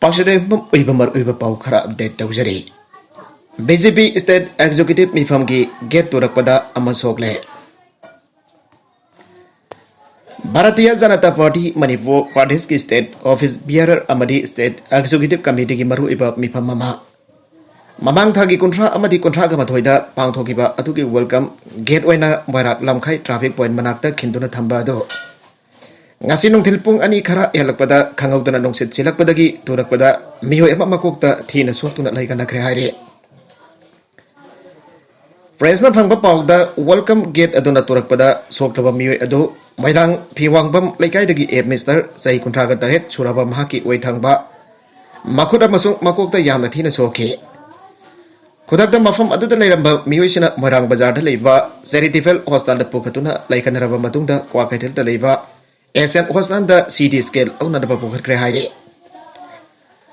पाउसदे उइबमर उइब पाउ खरा update तौजरी BJP state executive मिफम की गेट तोरकपदा अमा सोकले भारतीय जनता पार्टी मणिपुर प्रदेश की स्टेट ऑफिस बियरर अमदी स्टेट एग्जीक्यूटिव कमिटी की मरु इब मिफम ममा ममांग थागी कुंट्रा अमदी कुंट्रा ग मथोइदा पांगथोकिबा अतुकी वेलकम गेट ओइना बैराक लमखाई ट्रैफिक पॉइंट मनाक्ता खिंदुना थंबा दो ngasi nungthil pung ani khara helakpada khangawdana nungsit silakpadagi turakpada miyoi ama makokta thina soktuna laigana khre haire Presna phangba pawda welcome gate aduna turakpada soktaba miyoi adu mairang phiwangbam laikaidagi air minister sai kuntraga taret churaba mahaki oithangba makhuda masung makokta yamna thina sokhe khudakda mafam aduda leiramba miyoi sina moirang bazar da leiba Zeritifel hostel da pukhatuna laikanaraba matungda kwakaithel da leiba Asian hostel CD scale पुखरे high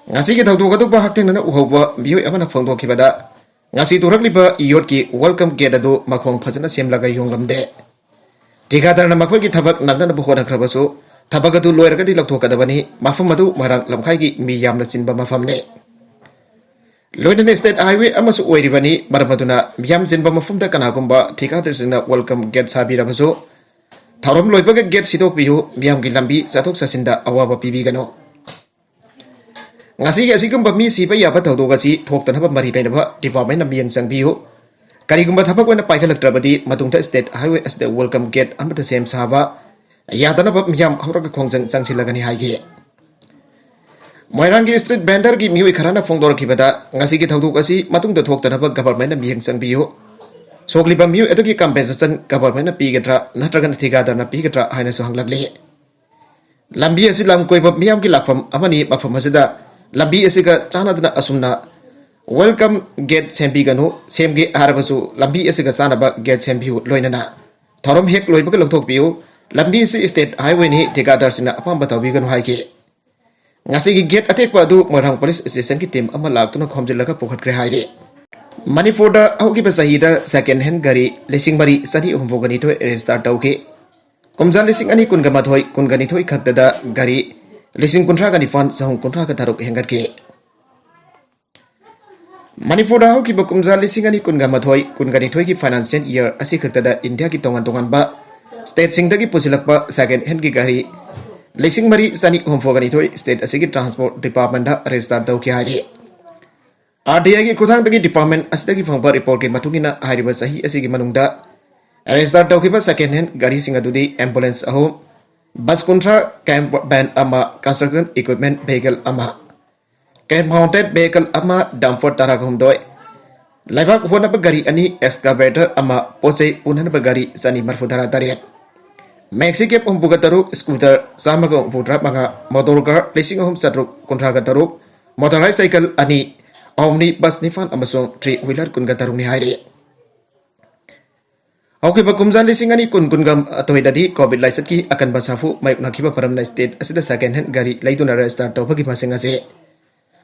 ngasi ki thawdu gadu ba hakte na uhoba biyo amana phangdo khibada ngasi turakliba iyot ki welcome gate adu makhong phajana semlaga yonglamde tikadar na makhoi ki thabak nagna bu khona khrabasu thabak adu loiraga di lakthokadabani mafam adu marang lamkhai ki mi yamna chinba mafam ne loidane state highway amasu oiribani baramaduna miyam chinba mafum da kanagumba tikadar singna welcome gate sabirabasu Tharom loibaga get sidok biyu miyam ki lambi satok sasinda awaba pibigano ngasi gi asigumba mi siba yaba thawdoga si thoktan haba mari tainaba department na miyang sang biyu karigumba thabak wena paikhalaktrabadi matungta state highway as the welcome gate amata sem saba yadana ba miyam hawraga khongjang changsilagani haige moirangi street vendor gi miyoi kharana phongdor khibada ngasi gi thawdog asi matungta thoktan haba government na miyang sang biyu Sokliba miyu etuki compensation government na pigatra natragan thigada na pigatra haina so hanglagle lambi asi lam koiba miyam ki lakfam amani mafam asida lambi asi ka chanadna asumna welcome gate sembi ganu semgi harabasu lambi asi ka sanaba gate sembi loinana thorom hek loiba ka lokthok piu lambi si state highway ni thigada sina apam batawi ganu haike ngasi gi gate atek pa du morang police station ki team ama laktuna khomjilaga pokhat kre haire Manipur da haukiba sahida second hand gari lising mari sani umvogani thoi restart tauke komja lising ani kungama thoi kungani thoi khakda gari lising kuntra gani fan sahung kuntra ka tharuk hengat ke Manipur da haukiba komja lising ani kungama thoi kungani thoi ki financial year asi khakda India ki tongan tongan ba state sing da ki pusilakpa second hand ki gari lising mari sani umvogani thoi state asi ki transport department da restart tauke hari RDI की खुदांग तकी department अस्दगी फंगबा report के मतुगिना हारिबा सही असिगी मनुंगदा restart तौकिबा second hand गाड़ी सिंग अदुदी एम्बुलेंस अहो बस कुंट्रा कैंप बैन अमा कंस्ट्रक्शन इक्विपमेंट व्हीकल अमा कैंप माउंटेड व्हीकल अमा डंपर तारागुमदोय लाइबाक होनब गाड़ी अनि एक्सकावेटर अमा पोचे पुननब गाड़ी सनी मरफुदारा तारेत मैक्सी केप उम्बुगा तरुक स्कूटर सामग उम्बुद्रा मंगा मोटर कार लिसिंग होम सतरुक कुंट्रागा तरुक मोटराइज साइकिल अनि Omni bus nifan amasong 3 wheeler kun gatarung ni haire. Okay ba kumza lising ani kun gam atoy dadi covid license ki akan basafu may nakiba param na state asida second hand gari laiduna restart to bagi masing ase.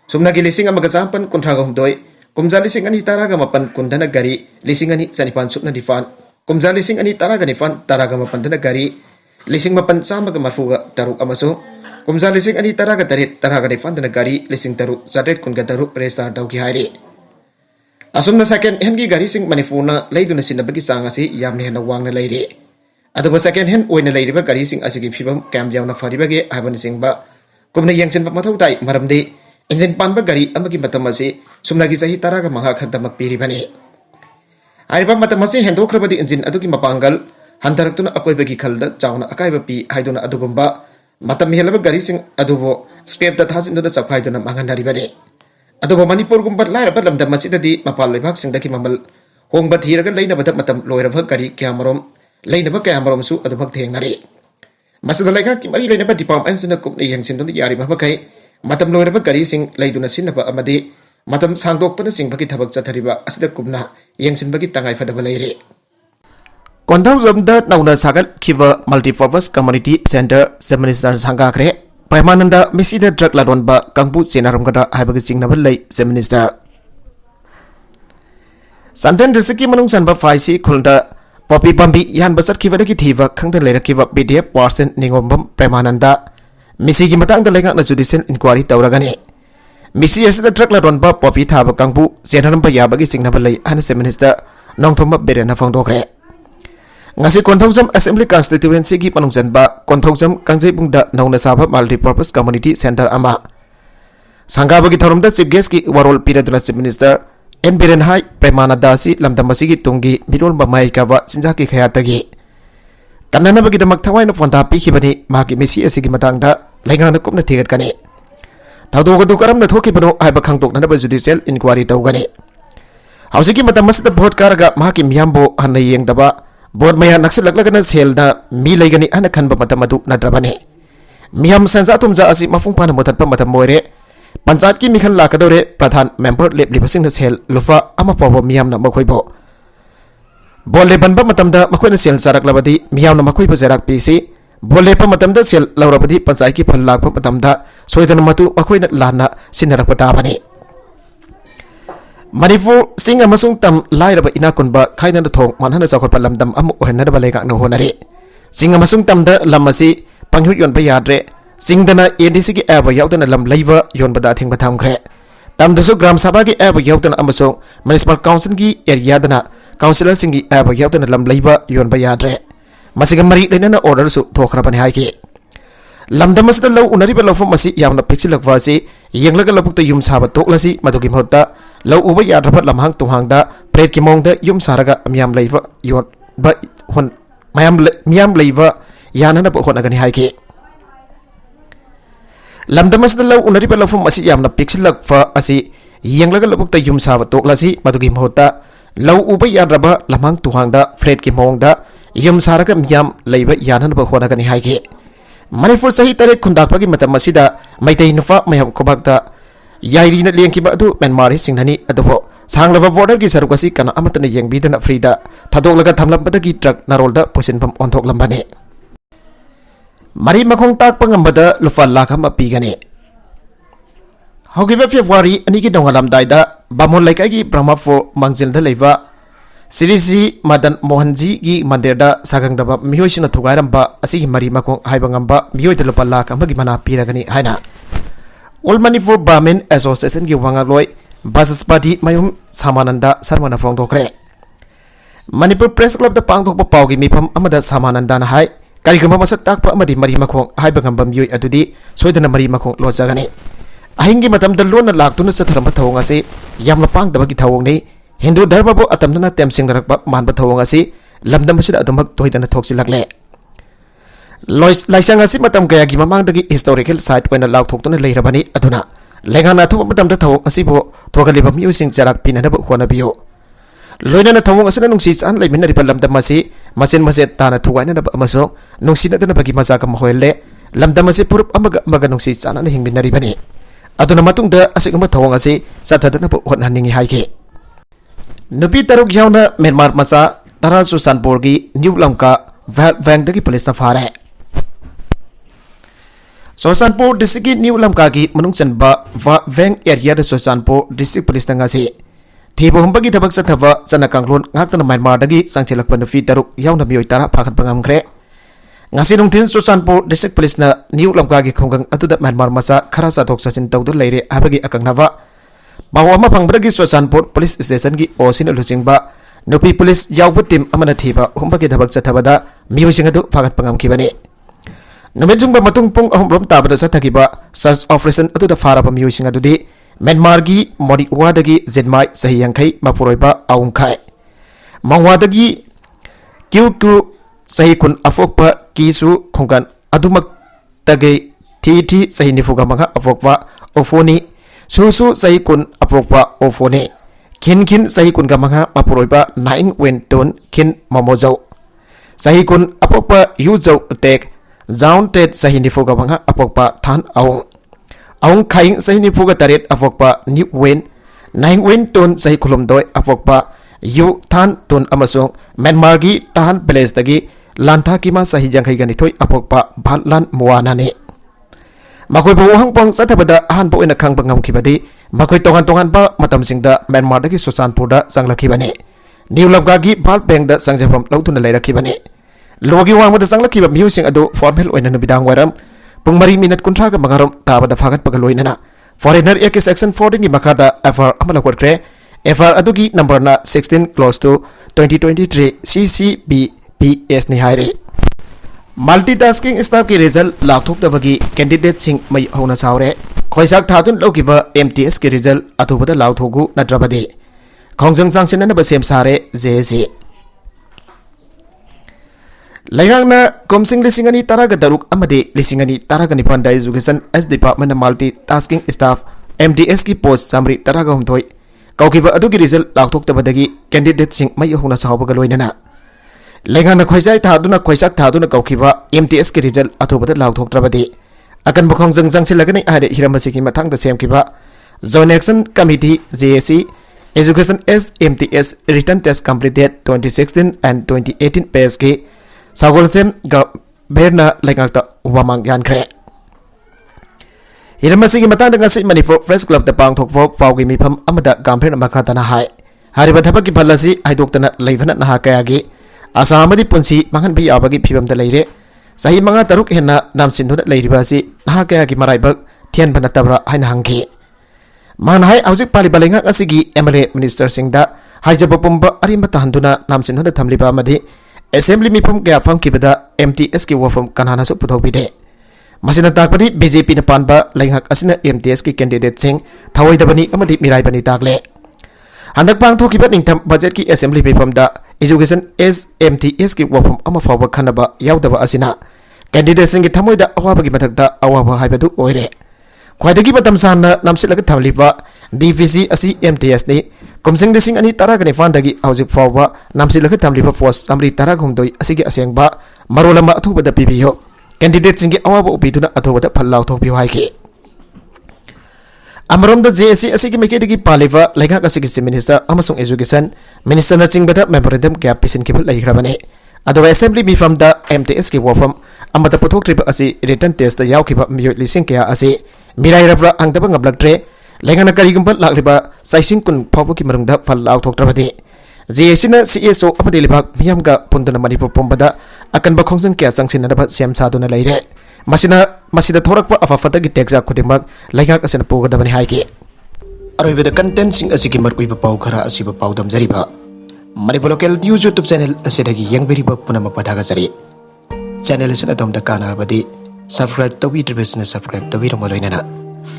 Sumna gi lising amaga sampan kuntra gam doy kumza lising ani taraga mapan kundana gari lising ani sanipan sukna difan kumza lising ani taraga nifan taraga mapan dana gari lising mapan samaga marfuga taruk amasong kumza lising ani taraga tarit taraga nifan dana gari lising taruk sadet kun gataruk restart tau ki haire asumna second hand gi gari sing manifuna leiduna sinabagi sangasi yamne hena wangna leire aduba second hand oina leiriba gari sing asigi phibam cam yawna faribage haban singba kumna yangchen ba mathau tai maramde engine panba gari amagi matamasi sumna gi sahi taraga mangha khadamak piribani ariba matamasi hendokrabadi engine adugi mapangal hantaratuna akoibagi khalda chauna akaiba pi haiduna adugumba matam helaba gari sing adubo scrape da thajin da chakhai dana manganari bade adubo manipur gumbat lai raba lamda masjidadi mapal lebak sing daki mamal hongba thiraga leina bada matam loira bha gari kyamarom leina ba kyamarom su adubak thengnari masada laika ki mari leina ba department sina kupni yangsin dun yari ba kai matam loira ba gari sing leiduna sinna ba amade matam sangdok pana sing baki thabak chathariba asida kupna yangsin baki tangai fadaba leire Kondau Zamda Nauna Sagal Kiva Multipurpose Community Center Seminister Sangakre Premananda Misida Drug Ladonba Kangbu Senaramgada Habag Singnabal Seminister Santan Resiki Manung Sanba Faisi Kulda Poppy Bambi Yan Basat Kiva Kiva Kangdan Lera Kiva BDF Warsen Ningombam Premananda Misiki Matang the Lenga Judicial Inquiry Tauragani मिसी असिदा truck ला रोनबा Poppy थाबा कांगबु जेनरम याबगी सिंगनब लई हान से minister नोंथोम बेरेना फोंदोखरे ngasi konthojam assembly constituency gi panungjanba konthojam kangjebungda nauna sabha multi purpose community center ama sangabagi thorumda chief guest ki warol piraduna chief minister n birenhai premana dasi lamdamasi gi tungi mirol bamai kawa sinja ki khayatagi kannanabagi damak thawaina phonda pi khibani magi mesi asigi matangda laingana kopna thigat kani thadogadu karamna thoki bano aiba khangtok nanaba judicial inquiry tawgani hausigi matamasda vote karaga magi miyambo hanna yengdaba board में नक्सल लगलगना सेलना मी लेगनी अन खनब मतम मदु नद्रबने मिहम संजा तुमजा असि मफुंग पान मुथत मतम मोरे पंचायत की मिखल लाकदोरे प्रधान member लेबलिबसिंग cell luffa अमा पव मिहम न मखोइबो बोले बनब मतमदा मखोइन सेल सारकलबदी मिहम न मखोइबो जराक पीसी बोले प मतमदा सेल लौरबदी पंचायत की फल लाक मतमदा सोइदन मतु मखोइन लाना सिनरक पताबने मणिपुर सिंह अमसुंग तम लाइरब इनाकुनबा खाइनन थोंग मनहन चौखटपा लमदम अमु ओहनदबा लेगाकन होनरे सिंह अमसुंग तमदा लम असि पंगहु योनबा याद्रे सिंगदना एडीसी की एब यावदना लम लैबा योनबदा थिंगबा थामग्रे तमदसु ग्राम सभा की एब यावदना अमसुंग म्युनिसिपल काउंसिल की एरियादना काउंसिलर सिंह की एब यावदना लम लैबा योनबा याद्रे मसिग मरी लेनना ऑर्डर सु थोखरबने हाइके लमदमसदा लौ उनरिबा लौफम मसि यावना पिक्सिलकवा असि येंगलगा लबुक्ता युम साबा तोक्लसि मदुगी महत्ता लौ उबा याद्रबा लमहांग तुहांगदा प्रेट की मोंगदा युम सारगा म्याम लैबा योन बा होन म्याम लैबा यानना बो होनगनि हाइके लमदमसदा लौ उनरिबा लौफम मसि यावना पिक्सिलकवा असि येंगलगा लबुक्ता युम साबा तोक्लसि मदुगी महत्ता लौ उबा याद्रबा लमहांग तुहांगदा प्रेट की मोंगदा युम सारगा म्याम लैबा यानना बो होनगनि हाइके मणिपुर सही तरह खुंदापगी मतम असिदा मैतै नुफा मयम खोबाकता याइरीना लेंकिबा अदु म्यांमार सिंहनी अदुबो सांगलबा बॉर्डर की सरुक असि कना अमतन येंगबिदना फ्रीदा थदोगलगा थमलंबदगी ट्रक नारोलदा पुसिनफम ओंथोकलंबने मरी मखोंग ताकपा ngambada lufa lakh ama pigani hogiba February ani gi dongalamdaida bamon laikai gi brahmapur mangjilda leiba Sirisi Madan Mohanji gi mandirda sagangdaba mihoisina thugairamba asigi mari makong haibangamba mihoida lupa lakh amagi mana piragani haina All Manipur Brahmin Association gi wangaloi Basaspati mayum Samananda Sarmana Fongdokre Manipur Press Club da pangthokpa pawgi mifam amada Samananda na hai karigamba masak takpa amadi mari makong haibangamba mihoi adudi soidana mari makong lojagani ahingi matamda lona laktuna satharamba thawong ase yamna pangdabagi thawong nei Hindu Dharma bo atamdana temsing narakpa manba thawong asi lamdam asida adumak toidana thoksilakle laisang asi matam kaya gi mamangdagi historical site oina lauk thoktuna leirabani aduna lengana thu matamda thawong asi bo thogaliba miusing jarak pinanaba honabiyo loinana thawong asina nungsi chan leiminari lamdam asi masen maset tana thugaina naba amaso nungsina dana bagi masaka mahoile lamdam asi purup amaga nungsi chan ana hingminari bani aduna matungda asigama thawong asi sathadana bo honhaningi haike Nupi taruk yauna Myanmar masa Tara Susanpur gi New Lamka Vang dagi police na fare Susanpur district gi New Lamka gi manungsan ba Vang area da Susanpur district police na ngasi Thibo humba gi thabak sa thaba sana kanglon ngakta na Myanmar dagi sangchilak pa nupi taruk yauna miyoi tara phakat pangamkre ngasi nungthin Susanpur district police na New Lamka gi khonggang atuda Myanmar masa khara sa thok sa chin tawdu leire abagi akangnava Bahwa pangbagi Susanpur police station gi osin luchingba nupi police yawbu team amana thiba humbagi dhabak chathabada miusing adu phagat pangamkibani numejungba matung pung ahumrom tabada sathagiba search operation adu da faraba miusing adu di Myanmar gi mori wadagi zenmai sahi yangkai mapuroiba aungkai mangwadagi QQ sahi kun afokpa kisu khongkan adumak tagai TT sahi nifuga manga afokwa ofoni Susu sahi kun apokpa ofone kin sahi kun gamanga mapuroiba naing wenton kin mamozau sahi kun apokpa yuzau tek zaun tet sahi nifuga manga apokpa than aung khaing sahi nifuga taret apokpa new wen naing wenton sahi khulumdoi apokpa yu than ton amasong Myanmar gi tahan place dagi lantha kima sahi jangkai gani thoi apokpa bhatlan muwana ne Makoi bo hang pang sathabada han bo ina khang bangam khibadi makoi tongan ba matam singda Myanmar dagi Susanpur da sanglakhibani New Lamka gi bal peng da sangjapam lautuna leirakhibani logi wang da sanglakhiba miusing adu formal oina nubidang waram pung mari minute kuntra ga mangarom tabada phagat pagaloinana Foreigner Act Section 14 की मखादा FR अमल लौटरे FR अदुगी number ना 16 close to 2023 CCBPS नि हायरे multitasking staff की result लाथोक्तबगी candidate Singh मई होना सावरे खोइसाक थादुन लौकिबा MTS की result अथुबदा लाथोगु नद्रबदे खोंजंग चांगसिनना बसेम सारे JSC Layanna Komsing Lisingani Taraga Daruk Amade Lisingani Taraga Nipanda Education as Department of Multitasking Staff MTS ki post summary Taraga Humtoy Kaukiba Adugi result Laktok Tabadagi candidate sing Mayahuna Sahabagaloinana Layanna Khoisai Taduna Khoisak Taduna Kaukiba MTS ki result Atobada Laktok Trabade Akan Bokong Zang Silagani Ade Hiramasiki Matang the same Kiba Zone Action Committee JSC Education as MTS Written Test completed 2016 and 2018 PSK Sagolsem Berna Langata Wamang Yankre Hiramasi Matanda Nasi Manipur Press Club the Pang Tok Faugi Mipam Amada Gampin Makatana High Haribatapaki Palasi I Doctana Lavana Nahakayagi Asamadi Punsi Mangan Bi Abagi Pibam the Lady Sahi Manga Taruk Hena Namsin Lady Basi Nahakayagi Maraibak Tian Panatabra Hainhanki Manhai Ausi Palibalinga Asigi MLA Minister Singda Hajabapumba Arimatanduna Namsin the Tamliba Madi Assembly Mipum Gapam Kibada MTS ki wafam Kanana Suputobide Masina Takpadi BJP Napanba Langhak Asina MTS ki candidate sing Tawai Dabani Amadi Mirai Bani Tagle Handak Pang Tokibat Nintam budget ki Assembly Mipum da Education as MTS ki wafam Amafawa Kanaba Yaudaba Asina Candidate sing Tamoida Awabagi Matagda Awaba Haibadu Oire Quadagi Batam Sana Namsilaka Tamliva DVC Asi MTS ni Kumsing Lising Ani Taragani Fandagi Auzik Fawa Namsilaka Tamliva Force Samri Taragumdoi Asigi Asengba Marolama Atuba the PBO Candidate Singi Awaba Upituna Atoba the Palau Tokyo Haiki Amarom the JSC Asigi Makedi Paliva Laka Asigi Minister Amasung Education Minister Nasing Bata Memorandum Gap Pisin Kibul Laikrabane Ado Assembly be from the MTS ki wafam Amata Potok Trip Asi written test the Yaukiba Mute Lising Kia Asi Mirai Rabra Angtabang Blagtre Langana Karigumba Lakriba Saising Kun Popoki Marunda Fal out of Trabadi Zesina CSO Amadilibak Miamga Pundana Manipu Pombada Akan Bakongsan Kia Sanction about Siam Saduna Lady Masida Torakwa of a Fatagi Texa Kutimak Langak as in a Poga Damani Haiki Arrive the contents in Asikimak Wipa Paukara Asiba Paudam Zariba Manipolocal News YouTube channel Asedagi Young Veriba Punama Patagasari Channel is at the Kana Badi Subscribe to Vita Business Subscribe to Vita Molina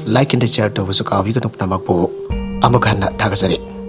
Like and share to Vasuka Vigan of Namako Amakana Tagasari.